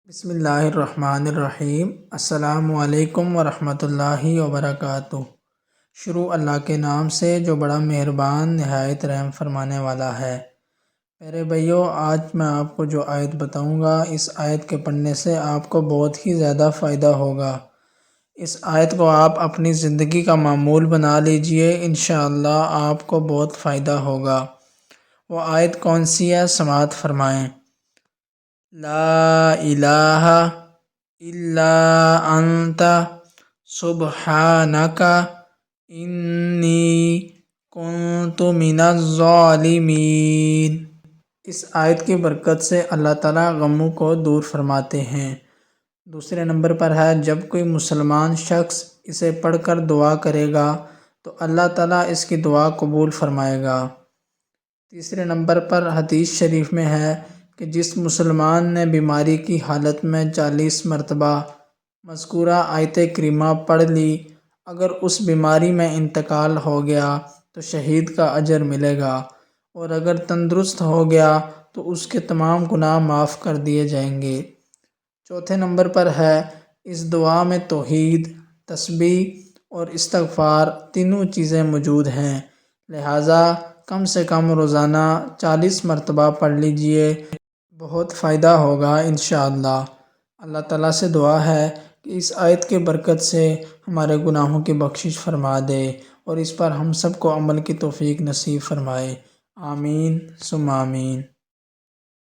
بسم اللہ الرحمن الرحیم۔ السلام علیکم ورحمۃ اللہ وبرکاتہ۔ شروع اللہ کے نام سے جو بڑا مہربان نہایت رحم فرمانے والا ہے۔ میرے بھائیو، آج میں آپ کو جو آیت بتاؤں گا، اس آیت کے پڑھنے سے آپ کو بہت ہی زیادہ فائدہ ہوگا۔ اس آیت کو آپ اپنی زندگی کا معمول بنا لیجئے، انشاءاللہ آپ کو بہت فائدہ ہوگا۔ وہ آیت کون سی ہے؟ سماعت فرمائیں۔ لا الہ الا انت سبحانک انی کنت من الظالمین۔ اس آیت کی برکت سے اللہ تعالیٰ غموں کو دور فرماتے ہیں۔ دوسرے نمبر پر ہے، جب کوئی مسلمان شخص اسے پڑھ کر دعا کرے گا تو اللہ تعالیٰ اس کی دعا قبول فرمائے گا۔ تیسرے نمبر پر حدیث شریف میں ہے کہ جس مسلمان نے بیماری کی حالت میں 40 مرتبہ مذکورہ آیت کریمہ پڑھ لی، اگر اس بیماری میں انتقال ہو گیا تو شہید کا اجر ملے گا، اور اگر تندرست ہو گیا تو اس کے تمام گناہ معاف کر دیے جائیں گے۔ چوتھے نمبر پر ہے، اس دعا میں توحید، تسبیح اور استغفار تینوں چیزیں موجود ہیں، لہٰذا کم سے کم روزانہ 40 مرتبہ پڑھ لیجئے، بہت فائدہ ہوگا انشاءاللہ۔ اللہ تعالیٰ سے دعا ہے کہ اس آیت کے برکت سے ہمارے گناہوں کی بخشش فرما دے اور اس پر ہم سب کو عمل کی توفیق نصیب فرمائے۔ آمین ثم آمین۔